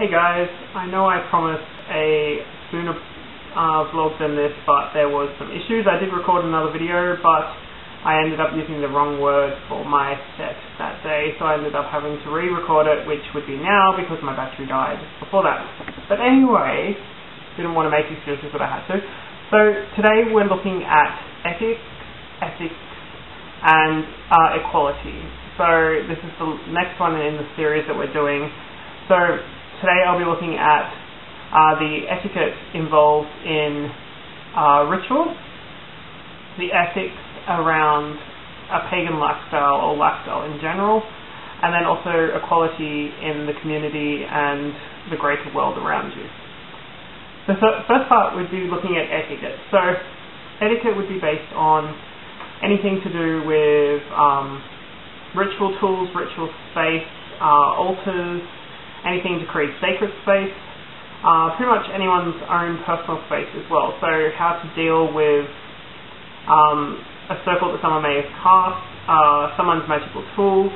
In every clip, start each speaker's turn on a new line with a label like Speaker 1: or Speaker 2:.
Speaker 1: Hey guys, I know I promised a sooner vlog than this, but there was some issues. I did record another video, but I ended up using the wrong word for my set that day, so I ended up having to re-record it, which would be now because my battery died before that. But anyway, didn't want to make excuses, but I had to. So today we're looking at ethics, and equality. So this is the next one in the series that we're doing. So today I'll be looking at the etiquette involved in ritual, the ethics around a pagan lifestyle or lifestyle in general, and then also equality in the community and the greater world around you. The first part would be looking at etiquette. So etiquette would be based on anything to do with ritual tools, ritual space, altars, anything to create sacred space, pretty much anyone's own personal space as well. So how to deal with a circle that someone may have cast, someone's magical tools,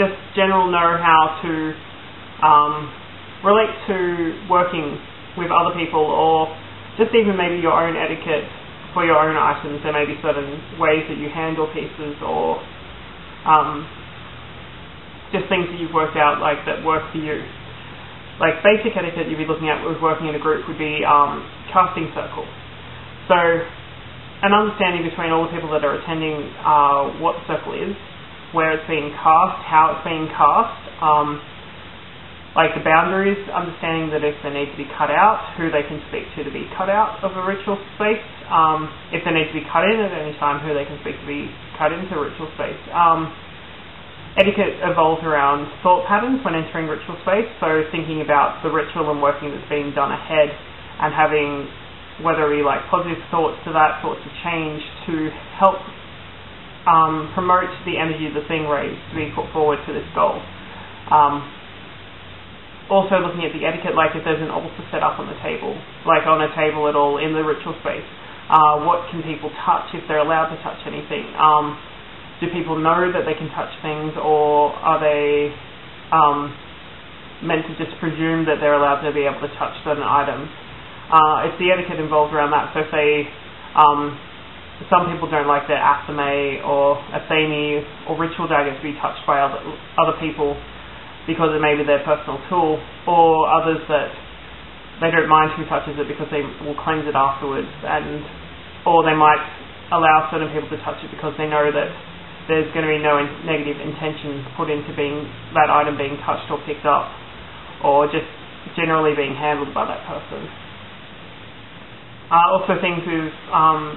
Speaker 1: just general know how to relate to working with other people, or just even maybe your own etiquette for your own items. There may be certain ways that you handle pieces, or just things that you've worked out like that work for you. Like basic etiquette you'd be looking at with working in a group would be casting circles. So an understanding between all the people that are attending what the circle is, where it's being cast, how it's being cast, like the boundaries, understanding that if they need to be cut out, who they can speak to be cut out of a ritual space, if they need to be cut in at any time, who they can speak to be cut into a ritual space. Etiquette evolves around thought patterns when entering ritual space, so thinking about the ritual and working that's being done ahead and having, whether we like positive thoughts to that, thoughts of change to help promote the energy that's being raised to be put forward to this goal. Also looking at the etiquette, like if there's an altar set up on the table, like on a table at all in the ritual space, what can people touch, if they're allowed to touch anything? Do people know that they can touch things, or are they meant to just presume that they're allowed to be able to touch certain items? It's the etiquette involved around that. So say some people don't like their asame or athame or ritual dagger to be touched by other people because it may be their personal tool, or others that they don't mind who touches it because they will cleanse it afterwards, or they might allow certain people to touch it because they know that there's going to be no negative intention put into that item being touched or picked up, or just generally being handled by that person. Also things with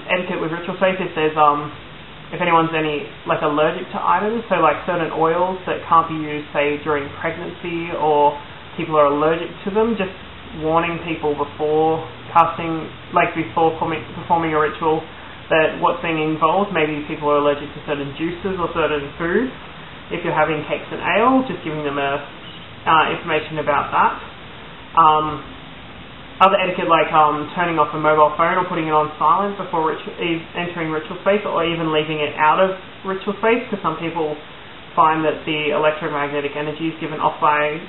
Speaker 1: etiquette with ritual space, if anyone's allergic to items, so like certain oils that can't be used, say during pregnancy, or people are allergic to them, just warning people before casting, like before performing a ritual, that what's being involved, maybe people are allergic to certain juices or certain foods. If you're having cakes and ale, just giving them information about that. Other etiquette like turning off a mobile phone or putting it on silent before entering ritual space, or even leaving it out of ritual space, because some people find that the electromagnetic energies given off by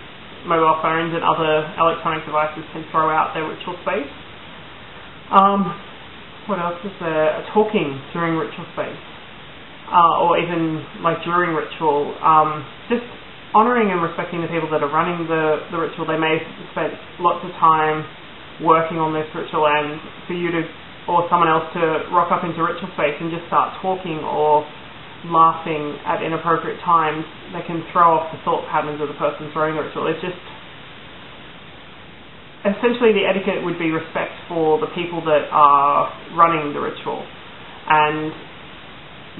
Speaker 1: mobile phones and other electronic devices can throw out their ritual space. What else is there? Talking during ritual space, or even like during ritual. Just honouring and respecting the people that are running the ritual. They may have spent lots of time working on this ritual, and for you to, or someone else to rock up into ritual space and just start talking or laughing at inappropriate times, they can throw off the thought patterns of the person throwing the ritual. It's just essentially the etiquette would be respect for the people that are running the ritual and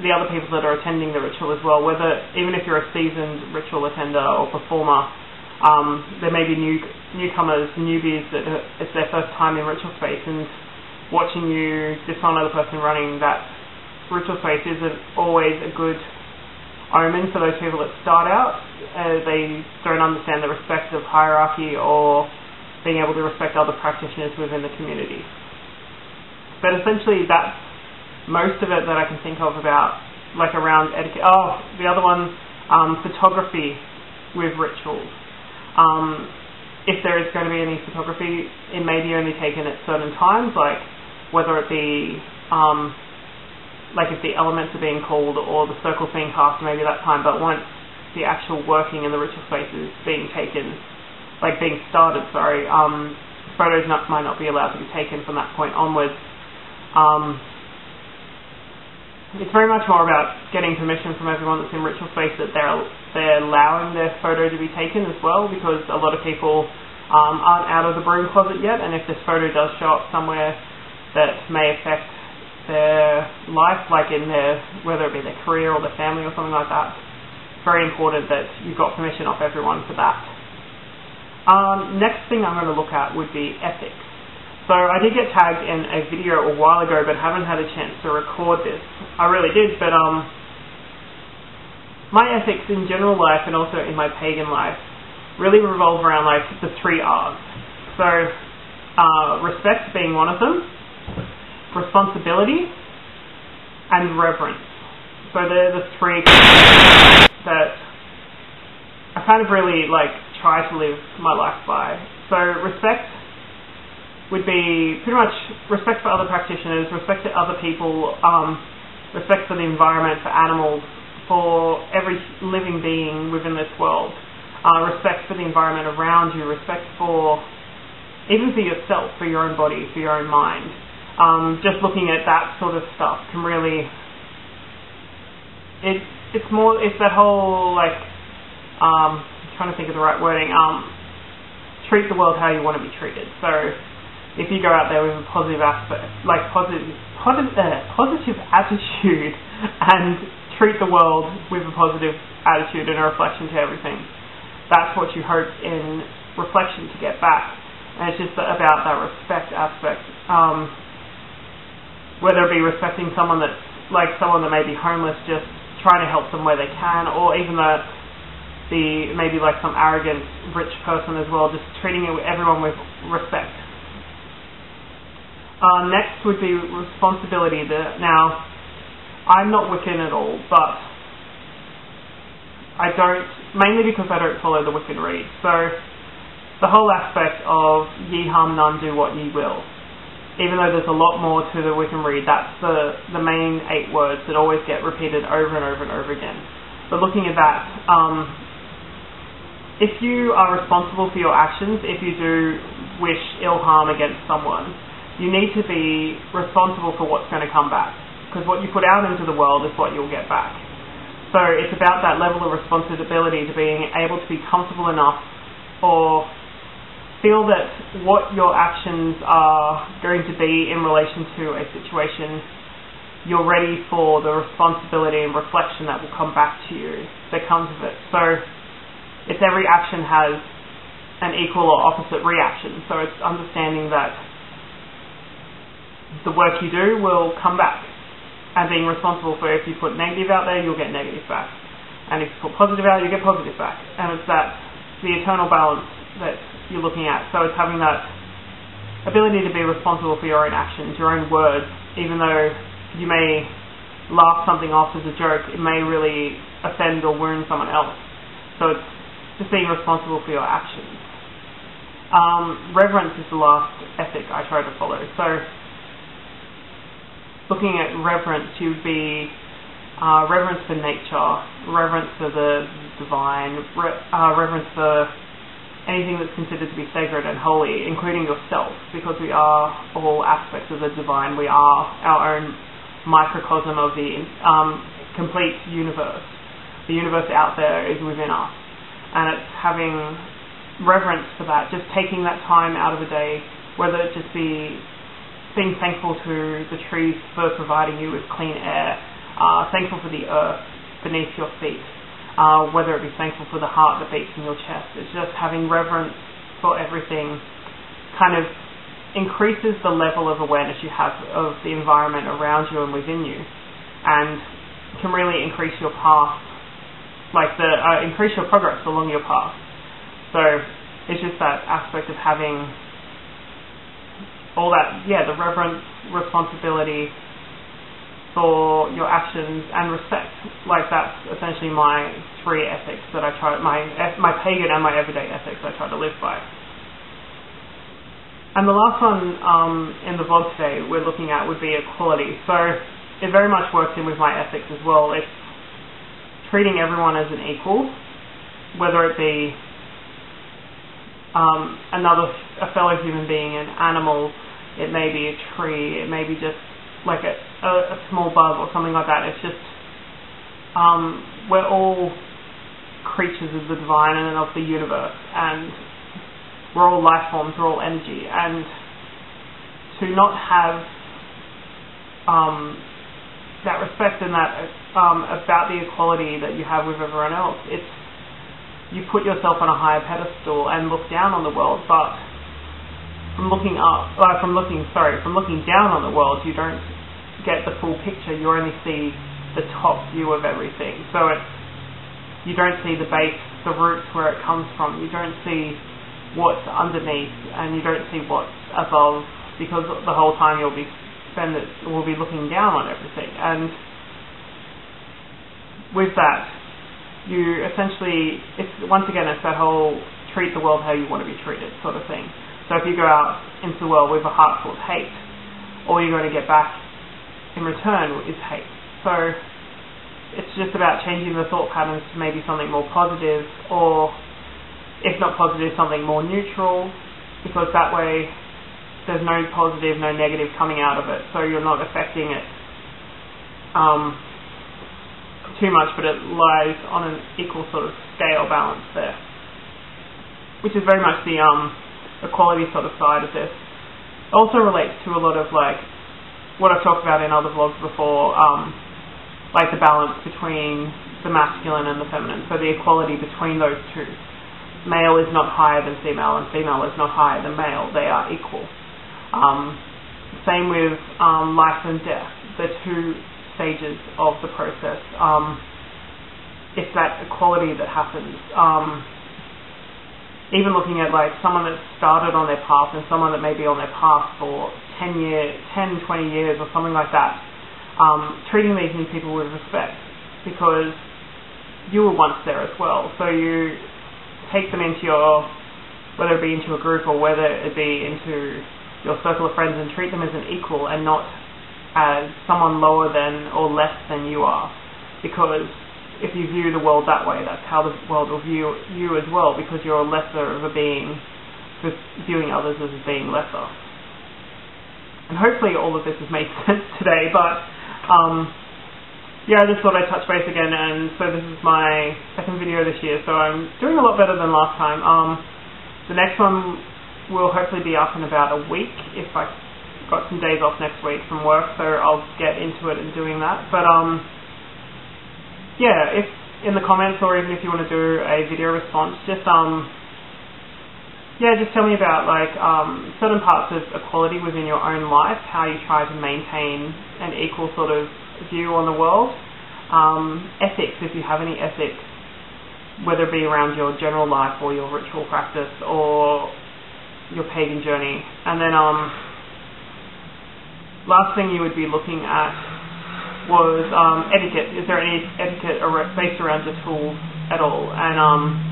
Speaker 1: the other people that are attending the ritual as well. Whether, even if you're a seasoned ritual attender or performer, there may be newcomers, newbies that it's their first time in ritual space, and watching you dishonor the person running that ritual space isn't always a good omen for those people that start out. They don't understand the respect of hierarchy or being able to respect other practitioners within the community. But essentially that's most of it that I can think of about, like around etiquette. Oh, the other one, photography with rituals. If there is going to be any photography, it may be only taken at certain times, like whether it be like if the elements are being called or the circle's being cast, maybe that time. But once the actual working in the ritual space is being taken, like being started, photos might not be allowed to be taken from that point onwards. It's very much more about getting permission from everyone that's in ritual space that they're allowing their photo to be taken as well, because a lot of people aren't out of the broom closet yet, and if this photo does show up somewhere that may affect their life, like in whether it be their career or their family or something like that, it's very important that you've got permission off everyone for that. Next thing I'm going to look at would be ethics. So I did get tagged in a video a while ago, but haven't had a chance to record this. I really did, but my ethics in general life and also in my pagan life really revolve around like the 3 R's. So respect being one of them, responsibility, and reverence. So they're the 3 that I kind of really like try to live my life by. So respect would be pretty much respect for other practitioners, respect to other people, respect for the environment, for animals, for every living being within this world, respect for the environment around you, respect for even for yourself, for your own body, for your own mind. Just looking at that sort of stuff can really, it's that whole like, I'm trying to think of the right wording, treat the world how you want to be treated. So if you go out there with a positive aspect, like positive attitude, and treat the world with a positive attitude and a reflection to everything, that's what you hope in reflection to get back. And it's just about that respect aspect, whether it be respecting someone that may be homeless, just trying to help them where they can, or even maybe like some arrogant rich person as well, just treating everyone with respect. Next would be responsibility. Now, I'm not Wiccan at all, but mainly because I don't follow the Wiccan read. So, the whole aspect of ye harm none, do what ye will. Even though there's a lot more to the Wiccan read, that's the main 8 words that always get repeated over and over and over again. But looking at that, if you are responsible for your actions, if you do wish ill harm against someone, you need to be responsible for what's going to come back, because what you put out into the world is what you'll get back. So it's about that level of responsibility, to being able to be comfortable enough or feel that what your actions are going to be in relation to a situation, you're ready for the responsibility and reflection that will come back to you that comes with it. So it's every action has an equal or opposite reaction. So it's understanding that the work you do will come back, and being responsible for, if you put negative out there, you'll get negative back, and if you put positive out, you get positive back. And it's the eternal balance that you're looking at. So it's having that ability to be responsible for your own actions, your own words. Even though you may laugh something off as a joke, it may really offend or wound someone else. So it's just being responsible for your actions. Reverence is the last ethic I try to follow. So looking at reverence, you'd be reverence for nature, reverence for the divine, reverence for anything that's considered to be sacred and holy, including yourself, because we are all aspects of the divine. We are our own microcosm of the complete universe. The universe out there is within us, and it's having reverence for that, just taking that time out of the day, whether it just be being thankful to the trees for providing you with clean air, thankful for the earth beneath your feet, whether it be thankful for the heart that beats in your chest. It's just having reverence for everything kind of increases the level of awareness you have of the environment around you and within you, and can really increase your path, increase your progress along your path. So it's just that aspect of having all that, the reverence, responsibility, for your actions, and respect. Like, that's essentially my 3 ethics that I try, my pagan and my everyday ethics I try to live by. And the last one in the vlog today we're looking at would be equality. So it very much works in with my ethics as well. It's treating everyone as an equal, whether it be a fellow human being, an animal, it may be a tree, it may be just like a small bug or something like that. It's just, we're all creatures of the divine and of the universe, and we're all life forms, we're all energy, and to not have that respect and that about the equality that you have with everyone else, it's, you put yourself on a higher pedestal and look down on the world, but from looking down on the world, you don't get the full picture. You only see the top view of everything. So you don't see the base, the roots where it comes from. You don't see what's underneath, and you don't see what's above, because the whole time we'll be looking down on everything. And with that, you essentially, it's that whole treat the world how you want to be treated sort of thing. So if you go out into the world with a heart full of hate, all you're going to get back in return is hate. So it's just about changing the thought patterns to maybe something more positive, or if not positive, something more neutral, because that way there's no positive, no negative coming out of it, so you're not affecting it too much, but it lies on an equal sort of scale balance there, which is very much the equality sort of side of this. It also relates to a lot of like what I've talked about in other vlogs before, like the balance between the masculine and the feminine, so the equality between those two. Male is not higher than female, and female is not higher than male. They are equal. Same with life and death, the two stages of the process. It's that equality that happens. Even looking at like someone that started on their path and someone that may be on their path for 10, 20 years or something like that, treating these new people with respect, because you were once there as well. So you take them into whether it be into a group or whether it be into your circle of friends, and treat them as an equal and not as someone lower than or less than you are. Because if you view the world that way, that's how the world will view you as well, because you're lesser of a being, just viewing others as being lesser. And hopefully all of this has made sense today, but yeah, I just thought I'd touch base again, and so this is my second video this year, so I'm doing a lot better than last time. The next one will hopefully be up in about a week, if I got some days off next week from work, so I'll get into it and doing that. But yeah, if in the comments, or even if you want to do a video response, just just tell me about like certain parts of equality within your own life, how you try to maintain an equal sort of view on the world. Ethics, if you have any ethics, whether it be around your general life or your ritual practice or your pagan journey. And then last thing you would be looking at was etiquette. Is there any etiquette based around your tools at all? And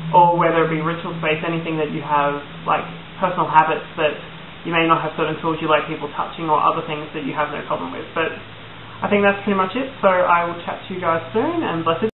Speaker 1: or whether it be ritual space, anything that you have, like personal habits that you may not have certain tools you like people touching, or other things that you have no problem with. But I think that's pretty much it. So I will chat to you guys soon, and blessed.